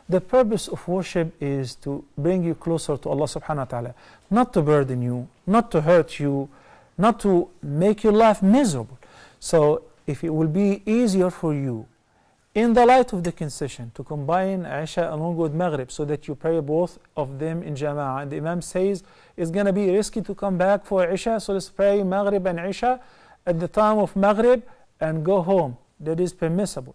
The purpose of worship is to bring you closer to Allah subhanahu wa ta'ala, not to burden you, not to hurt you, not to make your life miserable. So if it will be easier for you, in the light of the concession, to combine Isha along with Maghrib so that you pray both of them in Jama'ah, and the Imam says it's going to be risky to come back for Isha, so let's pray Maghrib and Isha at the time of Maghrib and go home. That is permissible.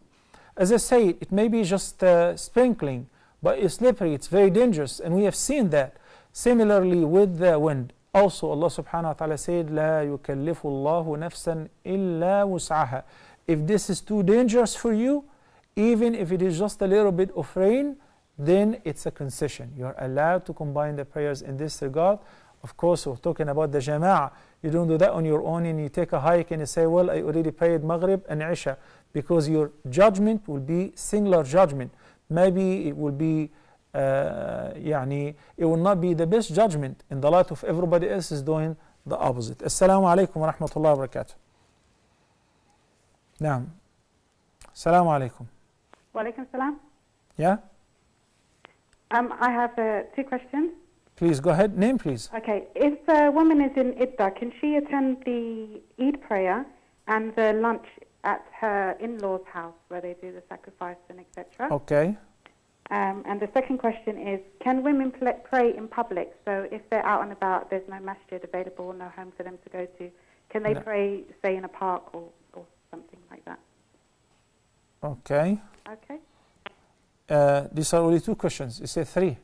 As I say, it may be just sprinkling, but it's slippery, it's very dangerous, and we have seen that. Similarly with the wind, also Allah subhanahu wa ta'ala said, لا يكلف الله نفسا إلا وسعها. If this is too dangerous for you, even if it is just a little bit of rain, then it's a concession. You are allowed to combine the prayers in this regard. Of course, we're talking about the Jama'ah. You don't do that on your own and you take a hike and you say, well, I already prayed Maghrib and Isha, because your judgment will be singular judgment. Maybe it will be, it will not be the best judgment in the light of everybody else is doing the opposite. Assalamu alaikum wa rahmatullahi wa barakatuh. Naam. Assalamu alaikum.
Wa alaikum salam.
Yeah?
I have two questions.
Please go ahead. Name, please.
Okay. If a woman is in Iddah, can she attend the Eid prayer and the lunch at her in-laws' house where they do the sacrifice and etc.?
Okay.
And the second question is, can women pray in public? So if they're out and about, there's no masjid available, no home for them to go to, can they pray, say, in a park or something like that?
Okay.
Okay.
These are only two questions. You say three.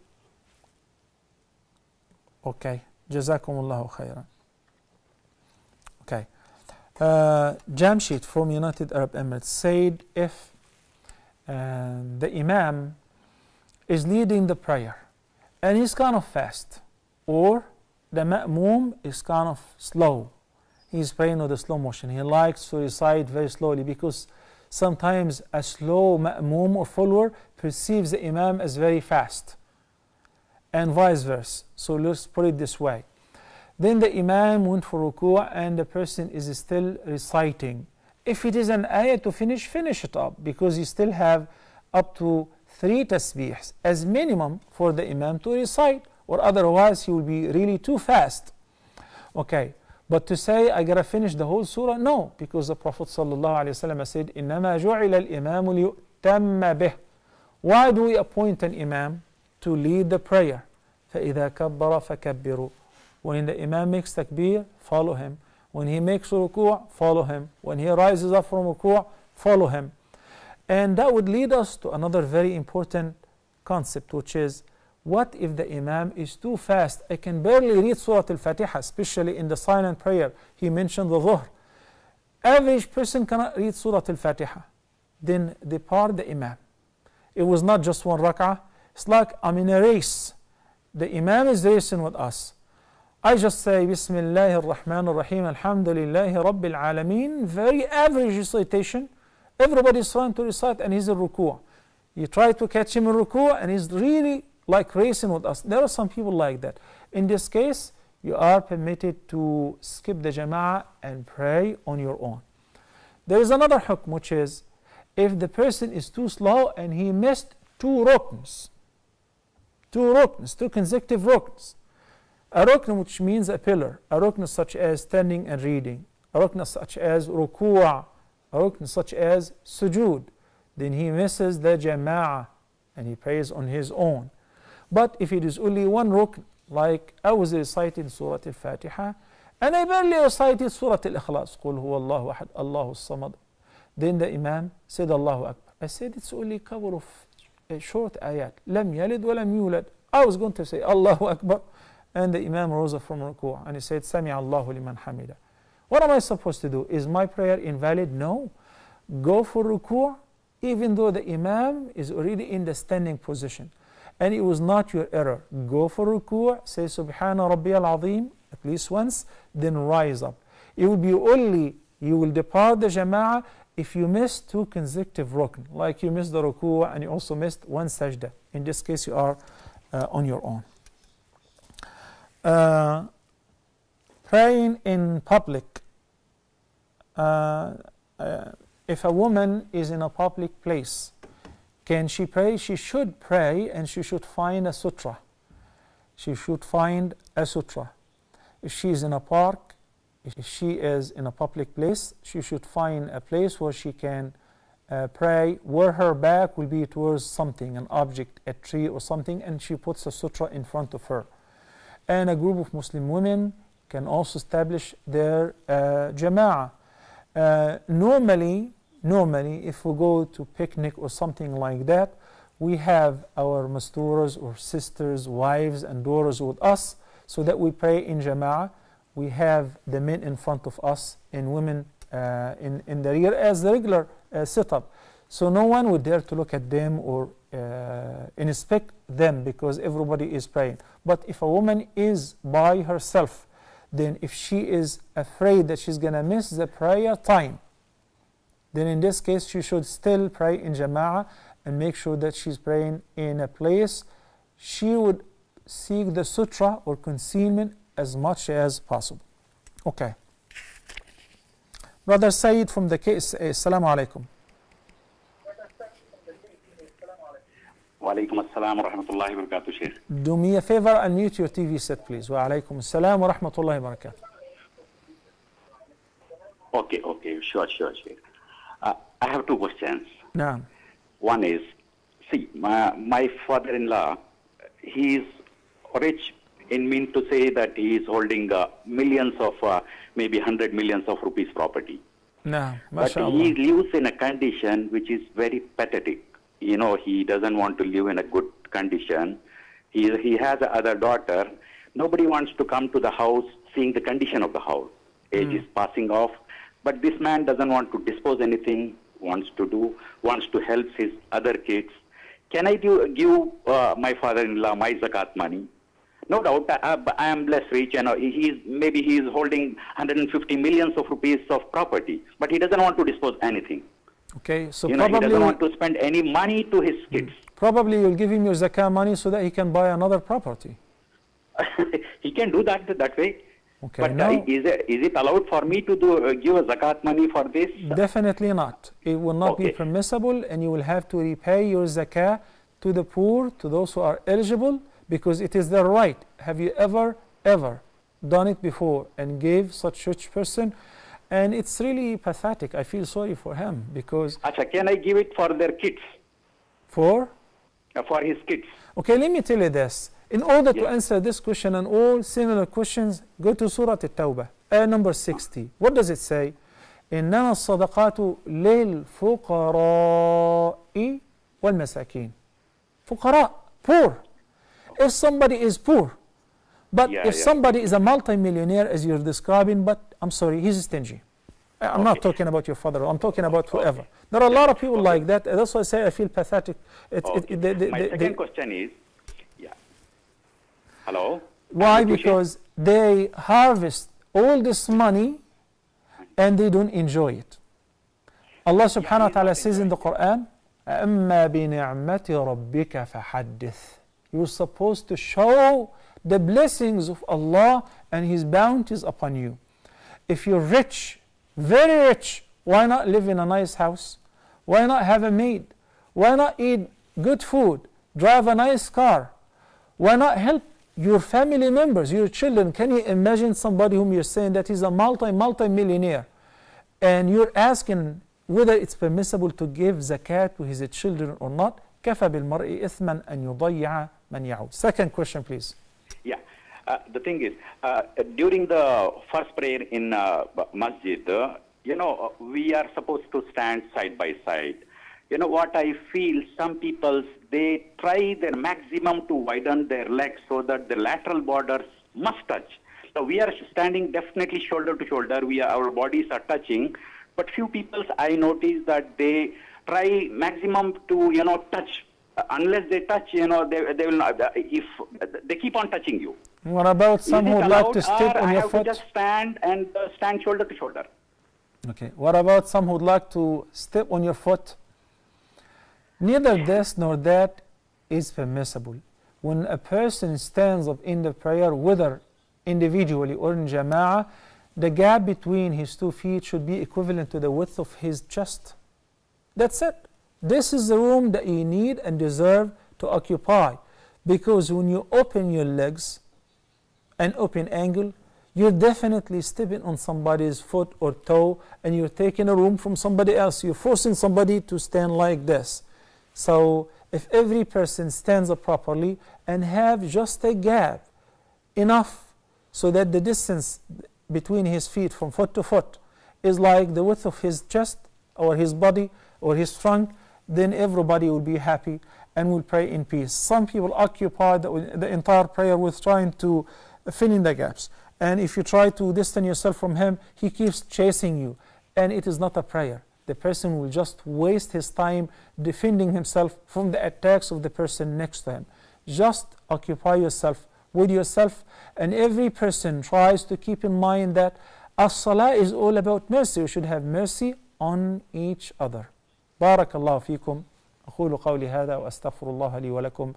Okay. Jazakumullahu khairan. Okay. Jamshid from United Arab Emirates said if the Imam is leading the prayer and he's kind of fast, or the ma'moom is kind of slow, he's praying with a slow motion, he likes to recite very slowly, because sometimes a slow ma'moom or follower perceives the imam as very fast, and vice versa. So let's put it this way. Then the imam went for ruku' and the person is still reciting. If it is an ayah to finish it up, because you still have up to 3 tasbihs as minimum for the imam to recite, or otherwise he will be really too fast. Okay, but to say I gotta finish the whole surah, no, because the Prophet ﷺ said, إِنَّمَا جُعِلَ الْإِمَامُ لِيُؤْتَمَّ بِهِ. Why do we appoint an imam? To lead the prayer. فَإِذَا كَبَّرَ فَكَبِّرُوا. When the imam makes takbir, follow him. When he makes ruku', follow him. When he rises up from ruku', follow him. And that would lead us to another very important concept, which is, what if the imam is too fast? I can barely read Surah Al-Fatiha, especially in the silent prayer. He mentioned the Dhuhr. Average person cannot read Surah Al-Fatiha. Then depart the imam. It was not just 1 rak'ah. It's like I'm in a race. The imam is racing with us. I just say Bismillah ar-Rahman ar-Rahim, Alhamdulillahi Rabbil Alameen. Very average recitation. Everybody is trying to recite and he's in ruku'. You try to catch him in ruku' and he's really like racing with us. There are some people like that. In this case, you are permitted to skip the jama'ah and pray on your own. There is another hukm, which is, if the person is too slow and he missed 2 rukns, 2 consecutive rukns. A rukn, which means a pillar, a rukn such as standing and reading, a rukn such as ruku', a rukn such as sujood, then he misses the jama'ah and he prays on his own. But if it is only 1 rukn, like I was reciting Surah Al-Fatiha, and I barely recited Surah Al-Ikhlas, قُلْ هُوَ اللَّهُ أَحَدٌ اللَّهُ الصَّمَدُ. Then the imam said Allahu Akbar. I said it's only a couple of short ayat. لَمْ يَلِدْ وَلَمْ يُولَدْ. I was going to say Allahu Akbar. And the imam rose up from ruku' and he said, سَمِعَ اللَّهُ لِمَنْ حَمِدَ. What am I supposed to do? Is my prayer invalid? No. Go for ruku' even though the imam is already in the standing position. And it was not your error. Go for ruku', say Subhana Rabbiyal Azim at least once, then rise up. It will be only, you will depart the jama'ah if you miss 2 consecutive rukn, like you missed the ruku' and you also missed 1 sajda. In this case, you are on your own. Praying in public. If a woman is in a public place, can she pray? She should pray, and she should find a sutra. She should find a sutra. If she is in a park, if she is in a public place, she should find a place where she can pray, where her back will be towards something, an object, a tree or something, and she puts a sutra in front of her. And a group of Muslim women can also establish their jama'ah. Normally, if we go to picnic or something like that, we have our masturas or sisters, wives and daughters with us, so that we pray in jama'ah. We have the men in front of us and women in the rear as the regular setup. So no one would dare to look at them or inspect them, because everybody is praying. But if a woman is by herself, then if she is afraid that she's going to miss the prayer time, then in this case she should still pray in jama'ah and make sure that she's praying in a place she would seek the sutra or concealment as much as possible. Okay. Brother Saeed from the case, Assalamu alaikum.
Wa alaikum assalam wa rahmatullahi wa barakatuh, Sheikh.
Do me a favor and mute your TV set, please. Wa alaikum assalam wa rahmatullahi wa barakatuh.
Okay, sure, Sheikh. I have 2 questions.
No.
One is, see, my father-in-law, he is rich in mean to say that he is holding millions of, maybe 100 millions of rupees property.
No,
but he lives in a condition which is very pathetic. You know, he doesn't want to live in a good condition. He has another daughter. Nobody wants to come to the house seeing the condition of the house. Age is passing off. But this man doesn't want to dispose anything, wants to help his other kids. can I give my father-in-law my zakat money? No doubt, I am less rich, and maybe he is holding 150 millions of rupees of property, but he doesn't want to dispose anything.
Okay, so
he
probably
doesn't want to spend any money to his kids.
Probably you'll give him your zakah money so that he can buy another property.
He can do that way.
Okay,
but
no.
Is it allowed for me to give a zakat money for this?
Definitely not. It will not be permissible, and you will have to repay your zakah to the poor, to those who are eligible, because it is their right. Have you ever done it before and gave such rich person? And it's really pathetic. I feel sorry for him because...
Achha, can I give it for their kids?
For
his kids.
Okay, let me tell you this. In order to answer this question and all similar questions, go to Surah At-Tawbah, ayah number 60. What does it say? إنما الصدقات للفقراء والمساكين. فقراء, poor. If somebody is poor, but if somebody is a multi-millionaire as you're describing, but I'm sorry, he's stingy. I'm not talking about your father, I'm talking about whoever. There are a lot of people like that. That's why I say I feel pathetic.
My second question is, hello?
Why? Because they harvest all this money and they don't enjoy it. Allah subhanahu wa ta'ala says in the Quran, أَمَّا بِنِعْمَةِ رَبِّكَ فَحَدِّثْ. You're supposed to show the blessings of Allah and His bounties upon you. If you're rich, very rich, why not live in a nice house? Why not have a maid? Why not eat good food? Drive a nice car? Why not help your family members, your children? Can you imagine somebody whom you're saying that he's a multi-millionaire, and you're asking whether it's permissible to give zakat to his children or not? كَفَى بِالْمَرْءِ إِثْمًا أَنْ يُضَيِّعَ مَنْ يَعُودُ. Second question, please.
Yeah. The thing is, during the first prayer in masjid, we are supposed to stand side by side. You know what I feel? Some people, they try their maximum to widen their legs so that the lateral borders must touch. So we are standing definitely shoulder to shoulder. Our bodies are touching. But few people, I notice that they try maximum to, touch. Unless they touch, they will not. If they keep on touching you.
What about some who would like to step on your foot?
I have to just stand and stand shoulder to shoulder.
Okay. What about some who would like to step on your foot? Neither this nor that is permissible. When a person stands up in the prayer, whether individually or in jama'ah, the gap between his 2 feet should be equivalent to the width of his chest. That's it. This is the room that you need and deserve to occupy, because when you open your legs, an open angle, you're definitely stepping on somebody's foot or toe, and you're taking a room from somebody else. You're forcing somebody to stand like this. So if every person stands up properly and have just a gap enough so that the distance between his feet from foot to foot is like the width of his chest or his body or his trunk, then everybody will be happy and will pray in peace. Some people occupy the entire prayer with trying to fill in the gaps. And if you try to distance yourself from him, he keeps chasing you. And it is not a prayer. The person will just waste his time defending himself from the attacks of the person next to him. Just occupy yourself with yourself, and every person tries to keep in mind that as-salah is all about mercy. You should have mercy on each other. بارك الله فيكم. أقول قولي هذا وأستغفر الله لي ولكم.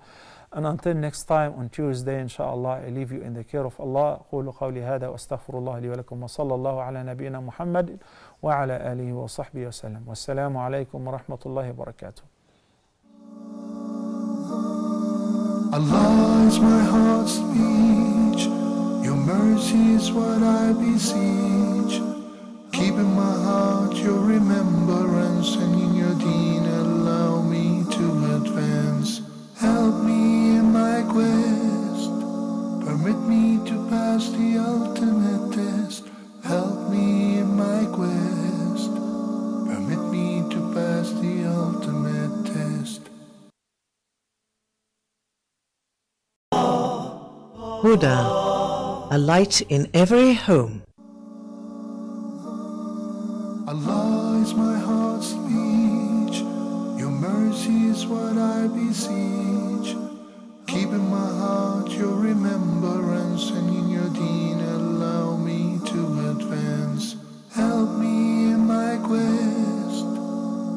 And until next time on Tuesday, inshallah, I leave you in the care of Allah. أقول قولي هذا وأستغفر الله لي ولكم. وصلى الله على نبينا محمد وعلى آله وصحبه وسلم. والسلام عليكم ورحمة الله وبركاته.
Allah is my heart's speech. Your mercy is what I beseech. Keep in my heart your remembrance, and in your deen allow me to advance. Help me in my quest. Permit me to pass the ultimate test. Help me in my quest. Permit me to pass the ultimate test.
Huda, a light in every home.
Allah is my heart's speech. Your mercy is is what I beseech. Keep in my heart your remembrance, and in your deen allow me to advance. Help me in my quest,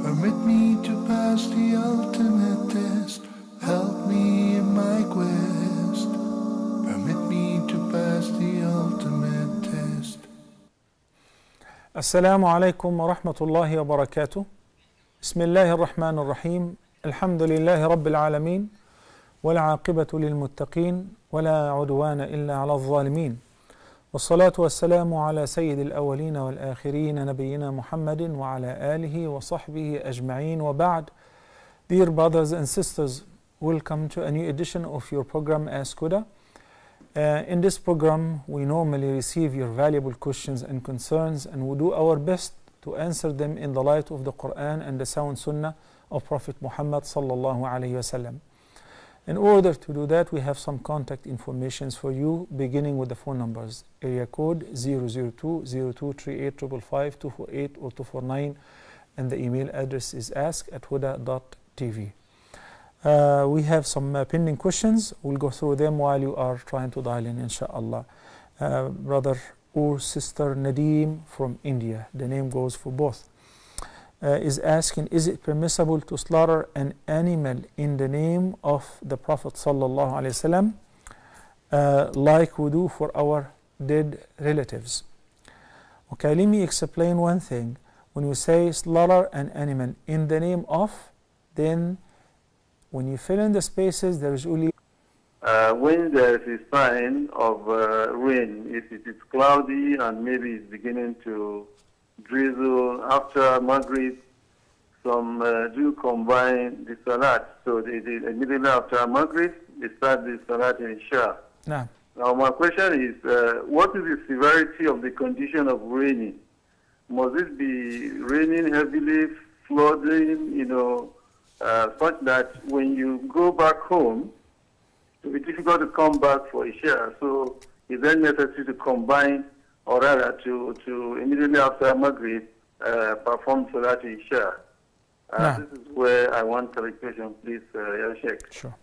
permit me to pass the ultimate test. Help me in my quest, permit me to pass the ultimate test.
Assalamu alaikum wa rahmatullahi wa barakatuh. Bismillahir Rahmanir Rahim. Alhamdulillahi Rabbil Alameen. والعاقبة للمتقين ولا عدوان إلا على الظالمين والصلاة والسلام على سيد الأولين والآخرين نبينا محمد وعلى آله وصحبه أجمعين وبعد. Dear brothers and sisters, welcome to a new edition of your program Ask Huda. In this program we normally receive your valuable questions and concerns, and we do our best to answer them in the light of the Quran and the sound Sunnah of Prophet Muhammad sallallahu alayhi wa sallam. In order to do that, we have some contact informations for you, beginning with the phone numbers. Area code 002-0238-555-248 or 249, and the email address is ask@huda.tv. We have some pending questions. We'll go through them while you are trying to dial in, inshallah. Brother or sister Nadeem from India, the name goes for both, is asking, is it permissible to slaughter an animal in the name of the Prophet sallallahu alaihi wasallam, like we do for our dead relatives? Okay, let me explain one thing. When you say slaughter an animal in the name of, then when you fill in the spaces, there is only
when there is a sign of rain, if it is cloudy and maybe it's beginning to drizzle after Maghrib, some do combine the Salat. So they immediately after Maghrib, they start the Salat in Isha.
No.
Now my question is, what is the severity of the condition of raining? Must it be raining heavily, flooding, such that when you go back home, it will be difficult to come back for Isha? So is there necessary to combine, or rather to immediately after Maghrib perform Salat Isha? This is where I want clarification, please, Ya Sheikh.
Sure.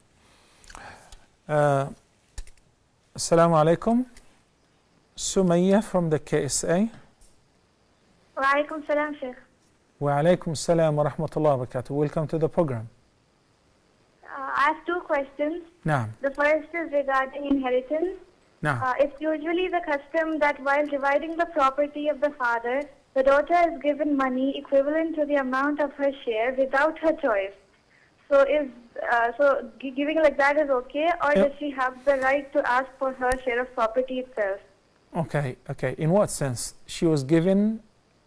Assalamu alaikum. Sumayya from the KSA.
Wa alaikum salam, Sheikh.
Wa alaikum salam wa rahmatullahi wa barakatuh. Welcome to the program.
I have two questions.
Naam.
The first is regarding inheritance. It's usually the custom that while dividing the property of the father, the daughter is given money equivalent to the amount of her share without her choice. So giving like that is okay, or does she have the right to ask for her share of property itself?
Okay. In what sense? She was given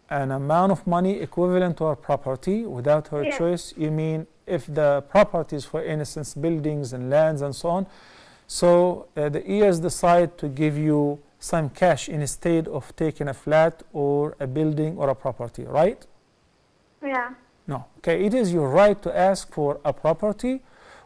an amount of money equivalent to her property without her choice? You mean if the properties, for instance, buildings and lands and so on, so the heirs decide to give you some cash instead of taking a flat or a building or a property, right?
Yeah.
No. Okay, it is your right to ask for a property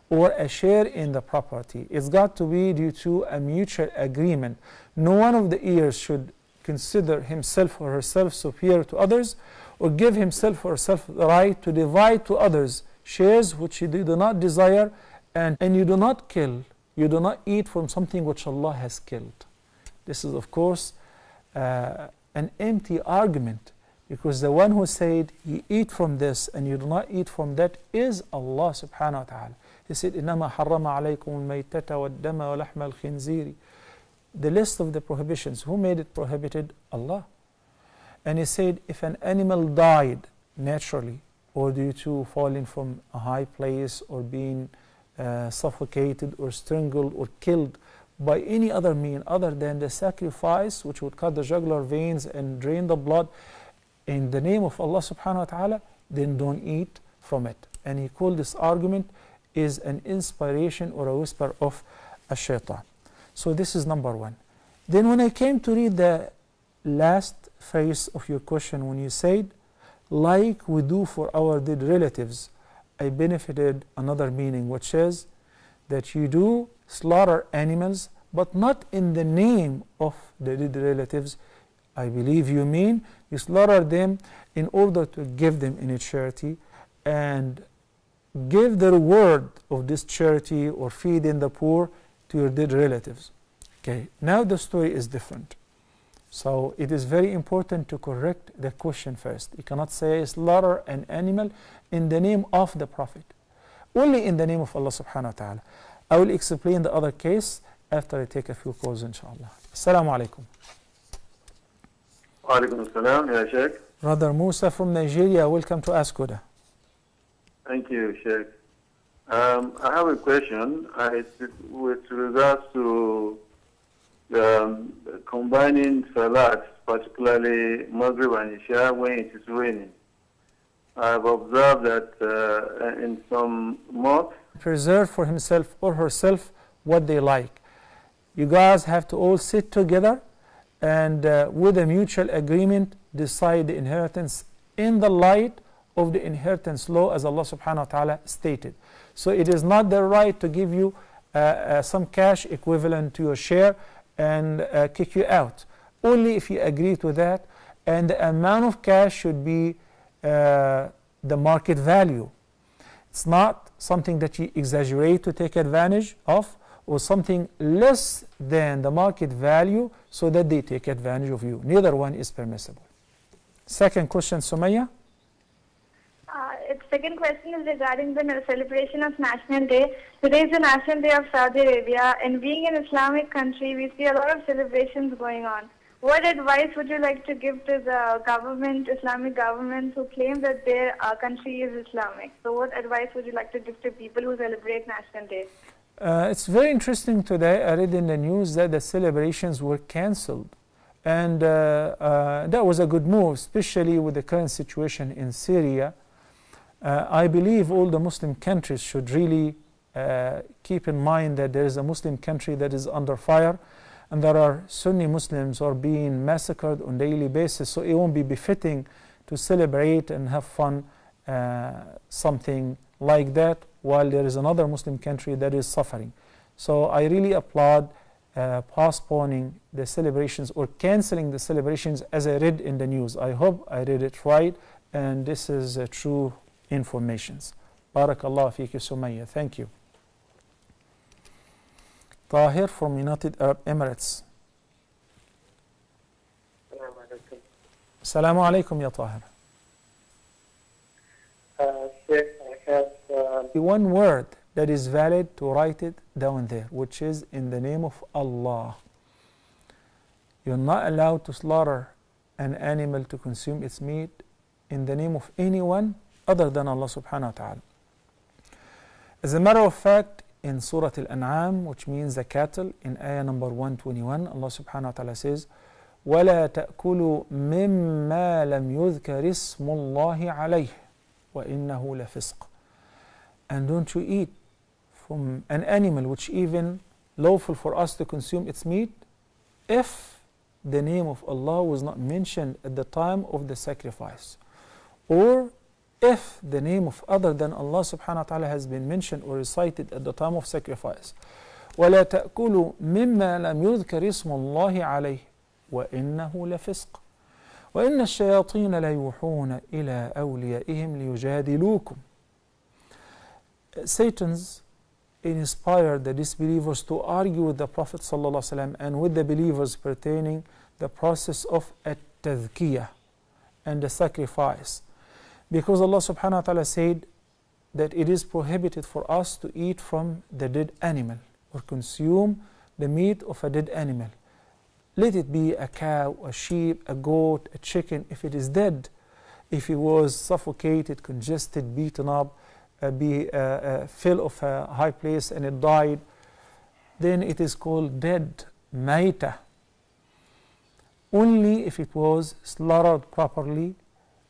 or a share in the property. It's got to be due to a mutual agreement. No one of the heirs should consider himself or herself superior to others, or give himself or herself the right to divide to others shares which you do not desire, and you do not kill. You do not eat from something which Allah has killed. This is, of course, an empty argument, because the one who said, you eat from this and you do not eat from that, is Allah subhanahu wa ta'ala. He said, إِنَّمَا حَرَّمَ عَلَيْكُمُ الْمَيْتَةَ وَالدَّمَ وَلَحْمَ الْخِنْزِيرِ. The list of the prohibitions, who made it prohibited? Allah. And He said, if an animal died naturally, or due to falling from a high place, or being suffocated or strangled or killed by any other mean other than the sacrifice, which would cut the jugular veins and drain the blood in the name of Allah subhanahu wa ta'ala, then don't eat from it. And he called this argument is an inspiration or a whisper of a shaitan. So this is number one. Then when I came to read the last phrase of your question, when you said, like we do for our dead relatives, I benefited another meaning, which is that you do slaughter animals, but not in the name of the dead relatives. I believe you mean you slaughter them in order to give them in a charity, and give the reward of this charity or feeding the poor to your dead relatives. Okay, now the story is different. So it is very important to correct the question first. You cannot say slaughter an animal in the name of the Prophet, only in the name of Allah subhanahu wa ta'ala. I will explain the other case after I take a few calls, inshallah. Assalamu alaikum.
Wa alaikum assalam, ya Sheikh.
Brother Musa from Nigeria, welcome to Ask Huda.
Thank you, Sheikh. I have a question with regards to combining Salat, particularly Maghrib and Isha, when it is raining. I've observed that in some mosques,
Preserve for himself or herself what they like. You guys have to all sit together and with a mutual agreement decide the inheritance in the light of the inheritance law as Allah subhanahu wa ta'ala stated. So it is not their right to give you some cash equivalent to your share and kick you out. Only if you agree to that, and the amount of cash should be the market value. It's not something that you exaggerate to take advantage of, or something less than the market value so that they take advantage of you. Neither one is permissible. Second question, Sumaya.
Second question is regarding the celebration of National Day. Today is the National Day of Saudi Arabia, and being an Islamic country, we see a lot of celebrations going on. What advice would you like to give to the government, Islamic governments who claim that their country is Islamic? So what advice would you like to give to people who celebrate National Day?
It's very interesting today. I read in the news that the celebrations were cancelled. And that was a good move, especially with the current situation in Syria. I believe all the Muslim countries should really keep in mind that there is a Muslim country that is under fire, and there are Sunni Muslims who are being massacred on a daily basis, so it won't be befitting to celebrate and have fun something like that while there is another Muslim country that is suffering. So I really applaud postponing the celebrations or cancelling the celebrations as I read in the news. I hope I read it right and this is true informations. Barakallah fiki Sumayya. Thank you. Tahir from United Arab Emirates. Assalamu alaikum ya Tahir.
Sheikh, I have
one word that is valid to write it down there, which is in the name of Allah. You're not allowed to slaughter an animal to consume its meat in the name of anyone other than Allah subhanahu wa ta'ala. As a matter of fact, in Surah Al-An'am, which means the cattle, in ayah number 121, Allah subhanahu wa ta'ala says, وَلَا تَأْكُلُوا مِمَّا لَمْ يُذْكَرِ اسْمُ اللَّهِ عَلَيْهِ وَإِنَّهُ لَفِسْقٌ. And don't you eat from an animal which even lawful for us to consume its meat if the name of Allah was not mentioned at the time of the sacrifice, or if the name of other than Allah subhanahu wa ta'ala has been mentioned or recited at the time of sacrifice. وَلَا تَأْكُلُوا مِمَّا لَمْ يُذْكَرِ اسْمُ اللَّهِ عَلَيْهِ وَإِنَّهُ لَفِسْقٌ وَإِنَّ الشَّيَاطِينَ لَيُوحُونَ إِلَىٰ أَوْلِيَائِهِمْ لِيُجَادِلُوكُمْ. Satan's inspired the disbelievers to argue with the Prophet ﷺ and with the believers pertaining the process of at-tadhkiyah and the sacrifice, because Allah subhanahu wa ta'ala said that it is prohibited for us to eat from the dead animal or consume the meat of a dead animal. Let it be a cow, a sheep, a goat, a chicken. If it is dead, if it was suffocated, congested, beaten up, fell off a high place and it died, then it is called dead, maita. Only if it was slaughtered properly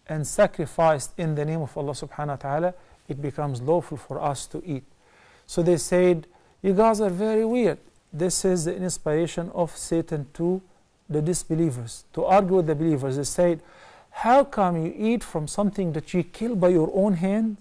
and sacrificed in the name of Allah subhanahu wa ta'ala, it becomes lawful for us to eat. So they said, you guys are very weird. This is the inspiration of Satan to the disbelievers, to argue with the believers. They said, how come you eat from something that you kill by your own hand?